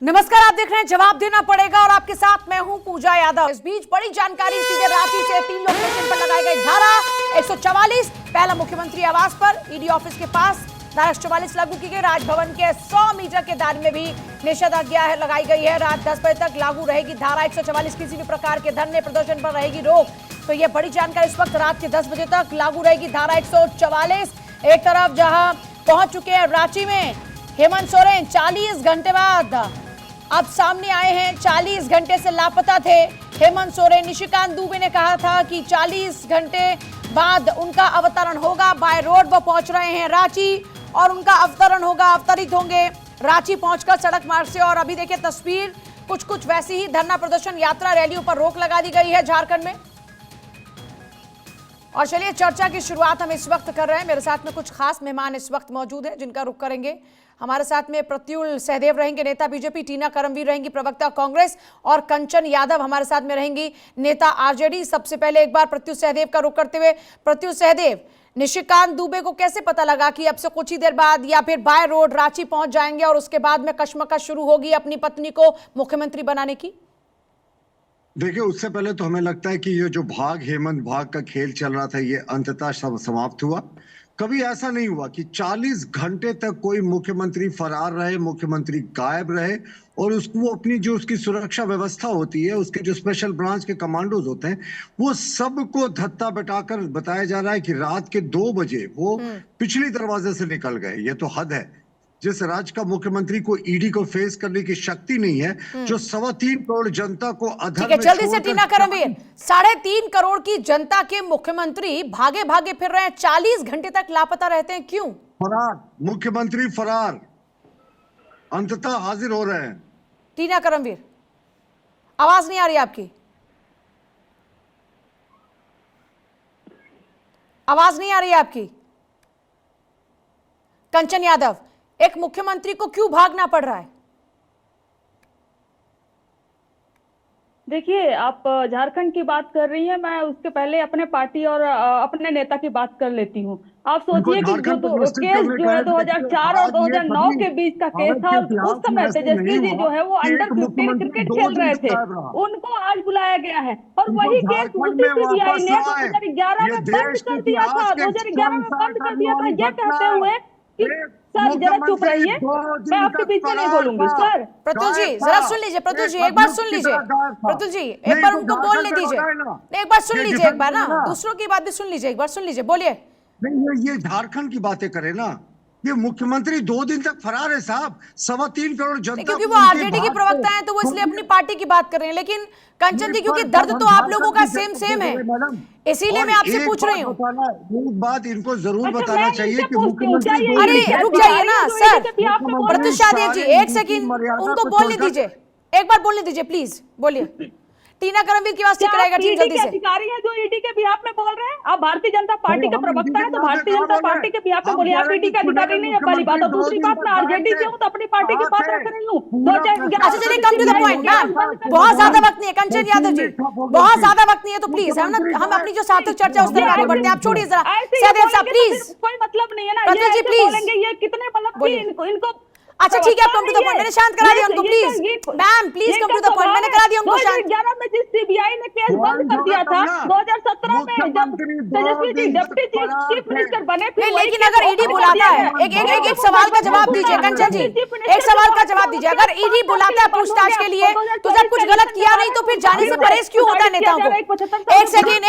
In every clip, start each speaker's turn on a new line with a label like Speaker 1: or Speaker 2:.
Speaker 1: नमस्कार, आप देख रहे हैं जवाब देना पड़ेगा और आपके साथ मैं हूं पूजा यादव। इस बीच बड़ी जानकारी सीधे रांची से 3 लोकेशन पर लगाई गई धारा 144 पहला मुख्यमंत्री आवास पर ईडी ऑफिस के पास धारा 144 लागू की गई। राजभवन के 100 मीटर के दायरे में भी निषेधाज्ञा है लगाई गई है। रात 10 बजे तक लागू रहेगी धारा 144। किसी भी प्रकार के धरने प्रदर्शन पर रहेगी रोक। तो ये बड़ी जानकारी इस वक्त रात के 10 बजे तक लागू रहेगी धारा 144। एक तरफ जहां पहुंच चुके हैं रांची में हेमंत सोरेन 40 घंटे बाद अब सामने आए हैं। 40 घंटे से लापता थे हेमंत सोरेन। निशिकांत दुबे ने कहा था कि 40 घंटे बाद उनका अवतरण होगा। बाय रोड वो पहुंच रहे हैं रांची और उनका अवतरण होगा, अवतरित होंगे रांची पहुंचकर सड़क मार्ग से। और अभी देखिए तस्वीर कुछ वैसी ही धरना प्रदर्शन यात्रा रैलियों पर रोक लगा दी गई है झारखंड में। और चलिए चर्चा की शुरुआत हम इस वक्त कर रहे हैं। मेरे साथ में कुछ खास मेहमान इस वक्त मौजूद हैं जिनका रुख करेंगे। हमारे साथ में प्रत्युल सहदेव रहेंगे, नेता बीजेपी, टीना करमवीर रहेंगी, प्रवक्ता कांग्रेस, और कंचन यादव हमारे साथ में रहेंगी, नेता आरजेडी। सबसे पहले एक बार प्रत्युल सहदेव का रुख करते हुए, प्रत्युल सहदेव, निशिकांत दुबे को कैसे पता लगा कि अब से कुछ ही देर बाद या फिर बाय रोड रांची पहुंच जाएंगे और उसके बाद में कशमकश शुरू होगी अपनी पत्नी को मुख्यमंत्री बनाने की?
Speaker 2: देखिए, उससे पहले तो हमें लगता है कि ये जो हेमंत भाग का खेल चल रहा था, ये अंततः समाप्त हुआ। कभी ऐसा नहीं हुआ कि 40 घंटे तक कोई मुख्यमंत्री फरार रहे, मुख्यमंत्री गायब रहे और उसको अपनी जो उसकी सुरक्षा व्यवस्था होती है, उसके जो स्पेशल ब्रांच के कमांडोज होते हैं, वो सबको धत्ता बैठाकर बताया जा रहा है कि रात के 2 बजे वो पिछली दरवाजे से निकल गए। ये तो हद है। जिस राज्य का मुख्यमंत्री को ईडी को फेस करने की शक्ति नहीं है, जो 3.25 करोड़ जनता को अधर में
Speaker 1: जल्दी से टीना करमवीर, 3.5 करोड़ की जनता के मुख्यमंत्री भागे भागे फिर रहे हैं, 40 घंटे तक लापता रहते हैं, क्यों?
Speaker 2: फरार, मुख्यमंत्री फरार, अंततः हाजिर हो रहे हैं।
Speaker 1: टीना करमवीर, आवाज नहीं आ रही आपकी, आवाज नहीं आ रही आपकी। कंचन यादव, एक मुख्यमंत्री को क्यों भागना पड़ रहा है?
Speaker 3: देखिए, आप झारखंड की बात कर रही हैं, मैं उसके पहले अपने पार्टी और अपने नेता की बात कर लेती हूँ। आप सोचिए कि जो केस जो है 2004 और 2009 के बीच का केस था, उस समय तेजस्वी जी जो है वो अंडर 15 क्रिकेट खेल रहे थे, उनको आज बुलाया गया है। और वही केस उसी सीबीआई ने 2011 में बंद कर दिया था, 2011 में बंद कर दिया था, ये कहते हुए कि सर जरा चुप रहिए, मैं आपके पीछे नहीं बोलूंगी। सर
Speaker 1: प्रत्युल जी जरा सुन लीजिए, प्रत्युल जी एक बार सुन लीजिए, प्रत्युल जी एक बार उनको बोलने दीजिए, एक बार सुन लीजिए, एक बार ना दूसरों की बात भी सुन लीजिए, एक बार सुन लीजिए, बोलिए।
Speaker 2: नहीं, ये झारखंड की बातें करें ना, ये मुख्यमंत्री 2 दिन तक फरार है साहब। 3.25 करोड़ जनता,
Speaker 1: क्योंकि वो आरजेडी की प्रवक्ता हैं तो वो इसलिए अपनी पार्टी की बात कर रहे हैं। लेकिन कंचन जी, क्योंकि दर्द तो आप लोगों का सेम है, इसीलिए मैं आपसे पूछ रही हूँ।
Speaker 2: एक बात इनको जरूर बताना चाहिए कि मुख्यमंत्री,
Speaker 1: अरे रुक जाइए ना सर, प्रत्युल सहदेव जी एक सेकंड उनको बोलने दीजिए, एक बार बोलने दीजिए प्लीज, बोलिए। टीना करमवीर की आवाज ठीक रहेगा, ठीक, जल्दी से।
Speaker 3: अधिकारी है जो ईडी के बिहाफ में बोल रहे हैं, आप भारतीय जनता पार्टी के प्रवक्ता है तो भारतीय जनता पार्टी के बिहाफ में बोलिए, आप ईडी के अधिकारी नहीं है, पहली बात। और दूसरी बात, मैं आरजेडी से हूं तो अपनी पार्टी की बात रख रही हूँ।
Speaker 1: अच्छा चलिए, come to the point ma'am, बहुत ज्यादा वक्त नहीं है। कंचन यादव जी, बहुत ज्यादा वक्त नहीं है तो प्लीज हम अपनी जो सार्थक चर्चा उस तरह आगे बढ़ते हैं। आप छोड़िए जरा सहदेव साहब प्लीज,
Speaker 3: कोई मतलब नहीं है ना,
Speaker 1: प्रत्युल जी प्लीज,
Speaker 3: ये कितने मतलब इनको।
Speaker 1: अच्छा ठीक है, आप कम टू द पॉइंट, मैंने शांत करा दिया उनको, please ma'am please come to the point, मैंने करा दिया उनको शांत।
Speaker 3: 2011 में जिस सीबीआई ने केस बंद कर दिया था, 2017 में जब Tejashwi ji deputy chief minister बने, फिर
Speaker 1: लेकिन अगर ईडी बुलाता है, एक सवाल का जवाब दीजिए कंचन जी, एक सवाल का जवाब दीजिए। अगर ईडी बुलाता है पूछताछ के लिए तो जब कुछ गलत किया नहीं तो फिर जाने से परहेज क्यों होता है नेताओं को? एक सेकंड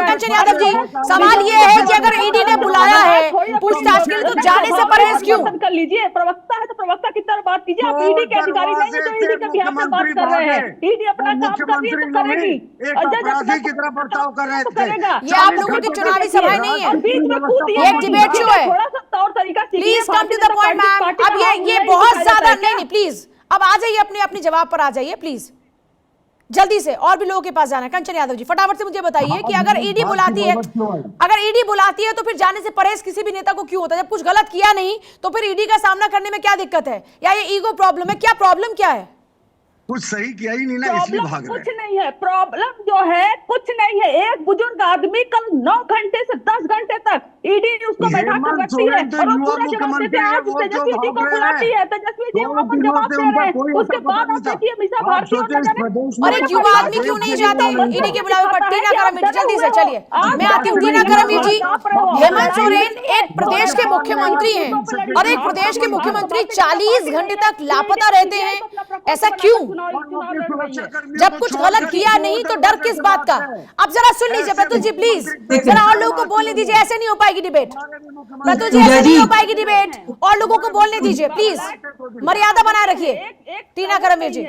Speaker 1: कंचन यादव जी, सवाल ये है कि अगर ईडी ने बुलाया है पूछताछ के लिए तो जाने से परहेज क्यों?
Speaker 3: कर लीजिए, प्रवक्ता है तो प्रवक्ता की तरह बात कीजिए। आप ईडी के अधिकारी नहीं है जो ईडी के बिहाफ में बात कर रहे हैं। ईडी अपना काम कर रही है तो करेगी,
Speaker 2: अपराधी की तरह बर्ताव कर रहे थे।
Speaker 1: ये आप लोगों की चुनावी सभाएं नहीं है,
Speaker 3: बीच में कूद दिया,
Speaker 1: एक डिबेट शो है।
Speaker 3: थोड़ा सा तौर तरीका सीखिए।
Speaker 1: Please come to the point ma'am, अब ये बहुत ज्यादा नहीं, प्लीज अब आ जाइए, अपने जवाब पर आ जाइए प्लीज, जल्दी से, और भी लोगों के पास जाना है। कंचन यादव जी फटाफट से मुझे बताइए कि अगर ईडी बुलाती है तो फिर जाने से परहेज किसी भी नेता को क्यों होता है? जब कुछ गलत किया नहीं तो फिर ईडी का सामना करने में क्या दिक्कत है? या ये ईगो प्रॉब्लम है? क्या प्रॉब्लम क्या है?
Speaker 2: कुछ सही किया ही नहीं ना, इसलिए
Speaker 3: प्रॉब्लम
Speaker 2: भाग रहे
Speaker 3: कुछ
Speaker 2: हैं।
Speaker 3: नहीं है, प्रॉब्लम जो है कुछ नहीं है। एक बुजुर्ग आदमी कल 9 घंटे से 10 घंटे तक ईडी उसको बैठा कर
Speaker 2: हेमंत
Speaker 3: रखती है
Speaker 2: सोरेन तो
Speaker 3: और वो
Speaker 2: युवा
Speaker 3: पूरा जवाब देते
Speaker 2: मुख्यमंत्री
Speaker 3: हैं।
Speaker 2: है,
Speaker 3: आज
Speaker 2: वो क्यों
Speaker 3: तेजस्वी जी
Speaker 2: भाग
Speaker 3: को
Speaker 2: रहे
Speaker 3: बुलाती
Speaker 2: हैं?
Speaker 3: है, तेजस्वी जी
Speaker 2: 2
Speaker 3: वहां पर
Speaker 2: दिनों
Speaker 3: जवाब
Speaker 2: से
Speaker 3: दे
Speaker 2: उनका
Speaker 3: रहे हैं।
Speaker 2: कोई
Speaker 3: उसके
Speaker 2: अता पता
Speaker 3: बाद
Speaker 2: नहीं
Speaker 3: आप
Speaker 2: था।
Speaker 3: देखिए मीसा
Speaker 2: आप
Speaker 3: भारती और
Speaker 2: सोचे
Speaker 3: न
Speaker 2: इस
Speaker 3: जाने
Speaker 2: प्रदेश
Speaker 1: और
Speaker 2: में
Speaker 1: एक युवा आदमी क्यों नहीं जाते ईडी के बुलावे पर? टीना करम जी जल्दी से चलिए, मैं आती हूँ। टीना करम जी, हेमंत सोरेन एक प्रदेश के मुख्यमंत्री हैं और एक प्रदेश के मुख्यमंत्री 40 घंटे तक लापता रहते हैं, ऐसा क्यों? जब कुछ गलत किया नहीं तो डर किस बात का? अब जरा सुन लीजिए प्रतुल जी, प्लीज जरा और लोगों को बोलने दीजिए, ऐसे नहीं हो पाएगी डिबेट। प्रतुल जी, ऐसे नहीं हो पाएगी डिबेट, और लोगों को बोलने दीजिए प्लीज, मर्यादा बनाए रखिए। टीना करम जी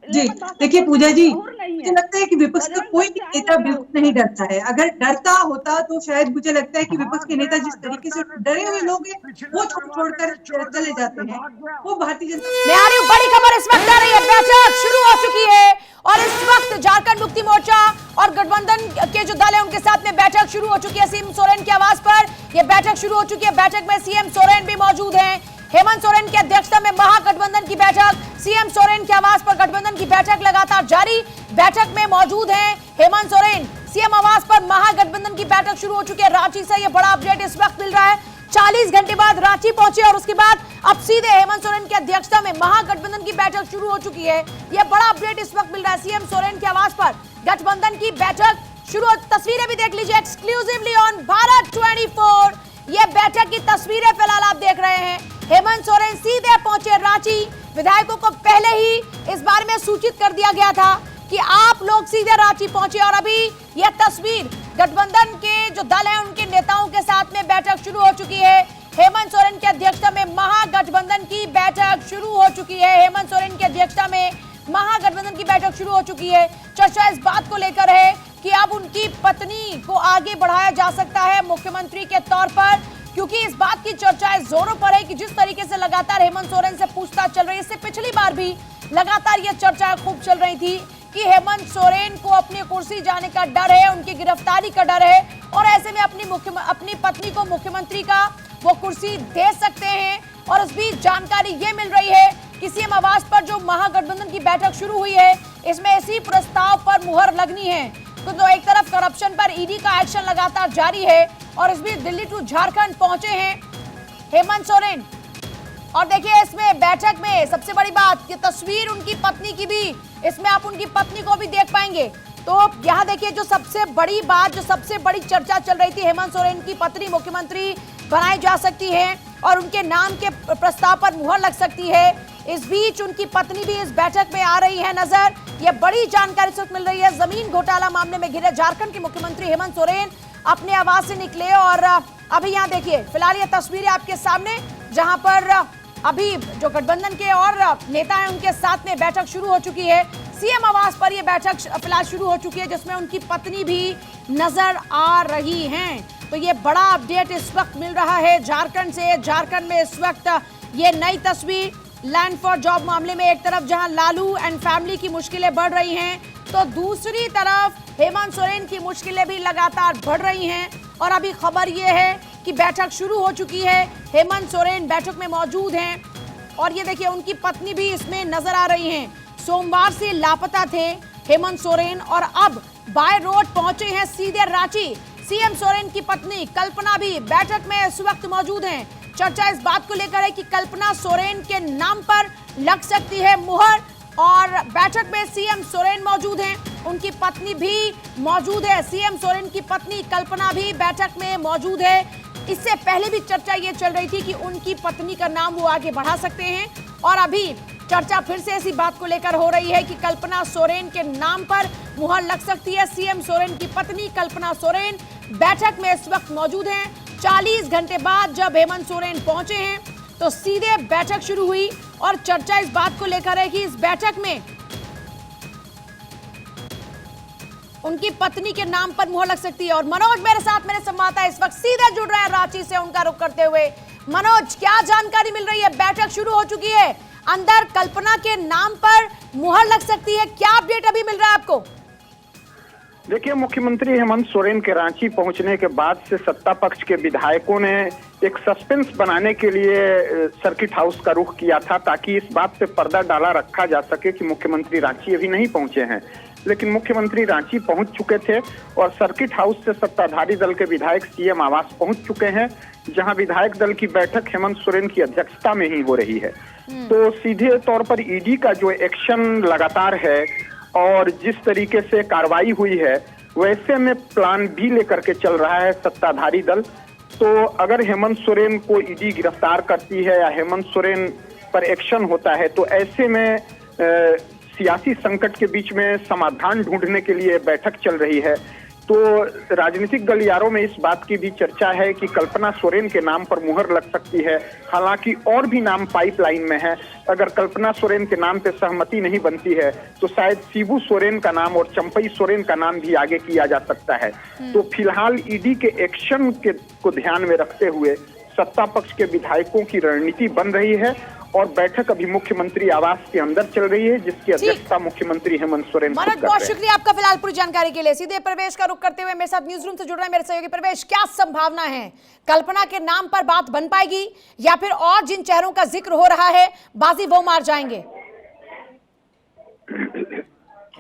Speaker 4: जी देखिए पूजा जी, मुझे लगता है कि विपक्ष का कोई भी नेता बिल्कुल नहीं डरता है। अगर डरता होता तो शायद मुझे लगता है कि विपक्ष के नेता जिस तरीके से डरे हुए लोग हैं वो छोड़कर चले जाते हैं। वो भारतीय जनता
Speaker 1: मैं आ रही हूँ, बड़ी खबर इस वक्त आ रही है। बैठक शुरू हो चुकी है और इस वक्त झारखंड मुक्ति मोर्चा और गठबंधन के जो दल है उनके साथ में बैठक शुरू हो चुकी है। सीएम सोरेन के आवास पर यह बैठक शुरू हो चुकी है। बैठक में सीएम सोरेन भी मौजूद हैं। हेमंत सोरेन की अध्यक्षता में महागठबंधन की बैठक, सीएम सोरेन के आवास पर गठबंधन की बैठक लगातार जारी। बैठक में मौजूद हैं हेमंत सोरेन। सीएम आवास पर महागठबंधन की बैठक शुरू हो चुकी है। रांची से यह बड़ा अपडेट इस वक्त मिल रहा है। 40 घंटे बाद रांची पहुंचे और उसके बाद अब सीधे हेमंत सोरेन की अध्यक्षता में महागठबंधन की बैठक शुरू हो चुकी है। यह बड़ा अपडेट इस वक्त मिल रहा है। सीएम सोरेन के आवास पर गठबंधन की बैठक शुरू। तस्वीरें भी देख लीजिए एक्सक्लूसिवली ऑन भारत 24। यह बैठक की तस्वीरें फिलहाल आप देख रहे हैं। हेमंत सोरेन सीधे पहुंचे रांची। विधायकों को पहले ही इस बारे में सूचित कर दिया गया था कि आप लोग सीधे रांची पहुंचे और अभी यह तस्वीर गठबंधन के जो दल है उनके नेताओं के साथ में बैठक शुरू हो चुकी है। हेमंत सोरेन की अध्यक्षता में महागठबंधन की बैठक शुरू हो चुकी है। हेमंत सोरेन की अध्यक्षता में महागठबंधन की बैठक शुरू हो चुकी है। चर्चा इस बात को लेकर है कि अब उनकी पत्नी को आगे बढ़ाया जा सकता है मुख्यमंत्री के तौर पर, क्योंकि इस बात की चर्चा इस जोरों पर है कि जिस तरीके से लगातार हेमंत सोरेन से पूछताछ चल रही है, इससे पिछली बार भी लगातार यह चर्चा खूब चल रही थी कि हेमंत सोरेन को अपनी कुर्सी जाने का डर है, उनकी गिरफ्तारी का डर है और ऐसे में अपनी पत्नी को मुख्यमंत्री का वो कुर्सी दे सकते हैं। और इस बीच जानकारी ये मिल रही है कि सीएम आवास पर जो महागठबंधन की बैठक शुरू हुई है इसमें इसी प्रस्ताव पर मुहर लगनी है। तो एक तरफ करप्शन पर ईडी का एक्शन लगातार जारी है और इस बीच दिल्ली टू झारखंड पहुंचे हैं हेमंत सोरेन। और देखिए इसमें बैठक में सबसे बड़ी बात कि तस्वीर उनकी पत्नी की भी, इसमें आप उनकी पत्नी को भी देख पाएंगे। तो यहाँ देखिए जो सबसे बड़ी बात, जो सबसे बड़ी चर्चा चल रही थी, हेमंत सोरेन की पत्नी मुख्यमंत्री बनाई जा सकती है और उनके नाम के प्रस्ताव पर मुहर लग सकती है। इस बीच उनकी पत्नी भी इस बैठक में आ रही है नजर। यह बड़ी जानकारी इस वक्त मिल रही है। जमीन घोटाला मामले में घिरे झारखंड के मुख्यमंत्री हेमंत सोरेन अपने आवास से निकले और अभी यहाँ देखिए फिलहाल ये तस्वीरें आपके सामने, जहां पर अभी जो गठबंधन के और नेता हैं उनके साथ में बैठक शुरू हो चुकी है। सीएम आवास पर यह बैठक फिलहाल शुरू हो चुकी है जिसमें उनकी पत्नी भी नजर आ रही हैं। तो ये बड़ा अपडेट इस वक्त मिल रहा है झारखंड से। झारखंड में इस वक्त ये नई तस्वीर, लैंड फॉर जॉब मामले में एक तरफ जहां लालू एंड फैमिली की मुश्किलें बढ़ रही हैं तो दूसरी तरफ हेमंत सोरेन की मुश्किलें भी लगातार बढ़ रही हैं। और अभी खबर ये है कि बैठक शुरू हो चुकी है, हेमंत सोरेन बैठक में मौजूद हैं और ये देखिए उनकी पत्नी भी इसमें नजर आ रही हैं। सोमवार से लापता थे हेमंत सोरेन और अब बाय रोड पहुंचे हैं सीधे रांची। सीएम सोरेन की पत्नी कल्पना भी बैठक में इस वक्त मौजूद हैं। चर्चा इस बात को लेकर है कि कल्पना सोरेन के नाम पर लग सकती है मुहर और बैठक में सीएम सोरेन मौजूद हैं, उनकी पत्नी भी मौजूद है। सीएम सोरेन की पत्नी कल्पना भी बैठक में मौजूद है। इससे पहले भी चर्चा ये चल रही थी कि उनकी पत्नी का नाम वो आगे बढ़ा सकते हैं और अभी चर्चा फिर से इसी बात को लेकर हो रही है कि कल्पना सोरेन के नाम पर मुहर लग सकती है। सीएम सोरेन की पत्नी कल्पना सोरेन बैठक में इस वक्त मौजूद हैं। 40 घंटे बाद जब हेमंत सोरेन पहुंचे हैं तो सीधे बैठक शुरू हुई और चर्चा इस बात को लेकर है कि इस बैठक में उनकी पत्नी के नाम पर मुहर लग सकती है। और मनोज मेरे साथ, मेरे संवाददाता इस वक्त सीधे जुड़ रहे हैं रांची से, उनका रुख करते हुए। मनोज, क्या जानकारी मिल रही है? बैठक शुरू हो चुकी है, अंदर कल्पना के नाम पर मुहर लग सकती है, क्या अपडेट अभी मिल रहा है आपको?
Speaker 5: देखिए, मुख्यमंत्री हेमंत सोरेन के रांची पहुंचने के बाद से सत्ता पक्ष के विधायकों ने एक सस्पेंस बनाने के लिए सर्किट हाउस का रुख किया था, ताकि इस बात पे पर्दा डाला रखा जा सके कि मुख्यमंत्री रांची अभी नहीं पहुंचे हैं। लेकिन मुख्यमंत्री रांची पहुंच चुके थे और सर्किट हाउस से सत्ताधारी दल के विधायक सीएम आवास पहुंच चुके हैं, जहां विधायक दल की बैठक हेमंत सोरेन की अध्यक्षता में ही हो रही है। तो सीधे तौर पर ईडी का जो एक्शन लगातार है और जिस तरीके से कार्रवाई हुई है, वैसे में प्लान भी लेकर के चल रहा है सत्ताधारी दल। तो अगर हेमंत सोरेन को ईडी गिरफ्तार करती है या हेमंत सोरेन पर एक्शन होता है, तो ऐसे में सियासी संकट के बीच में समाधान ढूंढने के लिए बैठक चल रही है। तो राजनीतिक गलियारों में इस बात की भी चर्चा है कि कल्पना सोरेन के नाम पर मुहर लग सकती है। हालांकि और भी नाम पाइपलाइन में है। अगर कल्पना सोरेन के नाम पे सहमति नहीं बनती है तो शायद शिबू सोरेन का नाम और चंपई सोरेन का नाम भी आगे किया जा सकता है। तो फिलहाल ईडी के एक्शन को ध्यान में रखते हुए सत्ता पक्ष के विधायकों की रणनीति बन रही है और बैठक अभी मुख्यमंत्री आवास के अंदर चल रही है, जिसकी अध्यक्षता मुख्यमंत्री हेमंत सोरेन कर रहे हैं।
Speaker 1: बहुत शुक्रिया आपका फिलहाल पूरी जानकारी के लिए। सीधे प्रवेश का रुख करते हुए मेरे साथ न्यूज रूम से जुड़ रहे हैं मेरे सहयोगी प्रवेश। क्या संभावना है, कल्पना के नाम पर बात बन पाएगी या फिर और जिन चेहरों का जिक्र हो रहा है बाजी वो मार जाएंगे?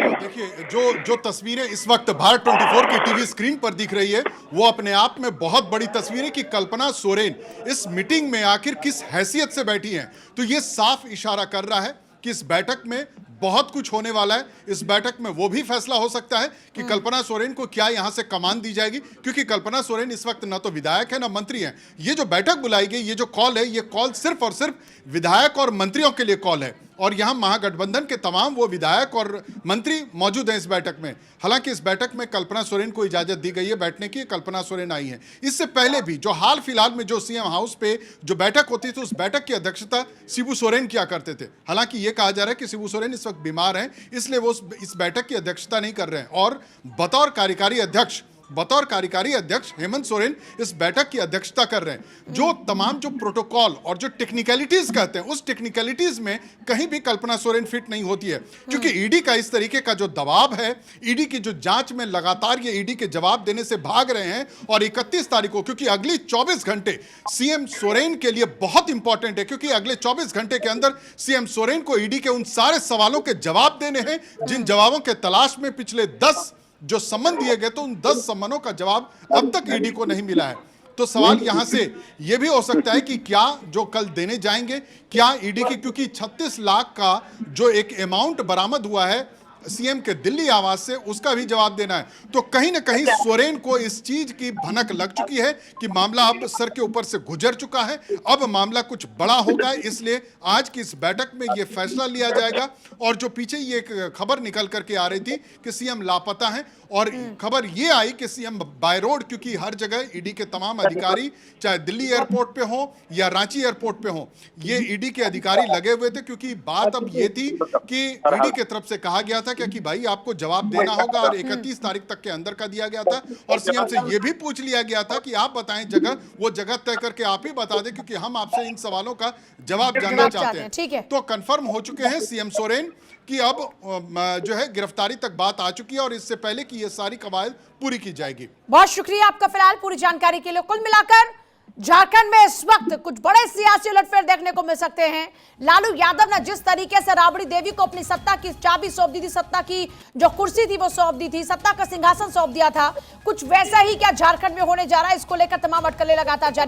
Speaker 6: देखिए, जो तस्वीरें इस वक्त भारत 24 की टीवी स्क्रीन पर दिख रही है, वो अपने आप में बहुत बड़ी तस्वीर है कि कल्पना सोरेन इस मीटिंग में आखिर किस हैसियत से बैठी हैं। तो ये साफ इशारा कर रहा है कि इस बैठक में बहुत कुछ होने वाला है। इस बैठक में वो भी फैसला हो सकता है कि कल्पना सोरेन को क्या यहां से कमान दी जाएगी, क्योंकि कल्पना सोरेन इस वक्त ना तो विधायक है ना मंत्री है। ये जो बैठक बुलाई गई, ये जो कॉल है, ये कॉल सिर्फ और सिर्फ विधायक और मंत्रियों के लिए कॉल है और यहां महागठबंधन के तमाम वो विधायक और मंत्री मौजूद हैं इस बैठक में। हालांकि इस बैठक में कल्पना सोरेन को इजाजत दी गई है बैठने की, कल्पना सोरेन आई है। इससे पहले भी जो हाल फिलहाल में जो सीएम हाउस पे जो बैठक होती थी, उस बैठक की अध्यक्षता शिबू सोरेन किया करते थे। हालांकि ये कहा जा रहा है कि शिबू सोरेन इस वक्त बीमार हैं, इसलिए वो इस बैठक की अध्यक्षता नहीं कर रहे हैं और बतौर कार्यकारी अध्यक्ष हेमंत सोरेन इस बैठक की अध्यक्षता कर रहे हैं। जो तमाम जो प्रोटोकॉल और जो टेक्निकलिटीज कहते हैं, उस टेक्निकलिटीज में कहीं भी कल्पना सोरेन फिट नहीं होती है, क्योंकि ईडी का इस तरीके का जो दबाव है, ईडी की जो जांच में लगातार ये ईडी के जवाब देने से भाग रहे हैं और 31 तारीख को, क्योंकि अगली 24 घंटे सीएम सोरेन के लिए बहुत इंपॉर्टेंट है, क्योंकि अगले 24 घंटे के अंदर सीएम सोरेन को ईडी के उन सारे सवालों के जवाब देने हैं जिन जवाबों के तलाश में पिछले 10 जो सम्मन दिए गए, तो उन 10 सम्मनों का जवाब अब तक ईडी को नहीं मिला है। तो सवाल यहां से यह भी हो सकता है कि क्या जो कल देने जाएंगे, क्या ईडी की, क्योंकि 36 लाख का जो एक अमाउंट बरामद हुआ है सीएम के दिल्ली आवास से, उसका भी जवाब देना है। तो कहीं ना कहीं सोरेन को इस चीज की भनक लग चुकी है कि मामला अब सर के ऊपर से गुजर चुका है, अब मामला कुछ बड़ा होगा। इसलिए आज की इस बैठक में यह फैसला लिया जाएगा। और जो पीछे ये एक खबर निकल करके आ रही थी कि सीएम लापता है, और खबर ये आई कि सीएम बाय रोड, क्योंकि हर जगह ईडी के तमाम अधिकारी चाहे दिल्ली एयरपोर्ट पे हो या रांची एयरपोर्ट पे हो, ये ईडी के अधिकारी लगे हुए थे। क्योंकि बात अब ये थी कि ईडी की तरफ से कहा गया था कि भाई आपको जवाब देना होगा, और 31 तारीख तक के अंदर का दिया गया था। और सीएम से ये भी पूछ लिया गया था कि आप बताएं जगह, वो जगह तय करके आप ही बता दें, क्योंकि हम आपसे इन सवालों का जवाब जानना चाहते हैं।
Speaker 1: ठीक है।
Speaker 6: तो कंफर्म हो चुके हैं सीएम सोरेन कि अब जो है गिरफ्तारी तक बात आ चुकी है और इससे पहले कि ये सारी कवायद पूरी की जाएगी।
Speaker 1: बहुत शुक्रिया आपका फिलहाल पूरी जानकारी के लिए। कुल मिलाकर झारखंड में इस वक्त कुछ बड़े सियासी उलटफेर देखने को मिल सकते हैं। लालू यादव ने जिस तरीके से राबड़ी देवी को अपनी सत्ता की चाबी सौंप दी थी, सत्ता की जो कुर्सी थी वो सौंप दी थी, सत्ता का सिंहासन सौंप दिया था, कुछ वैसा ही क्या झारखंड में होने जा रहा है, इसको लेकर तमाम अटकलें लगातार जारी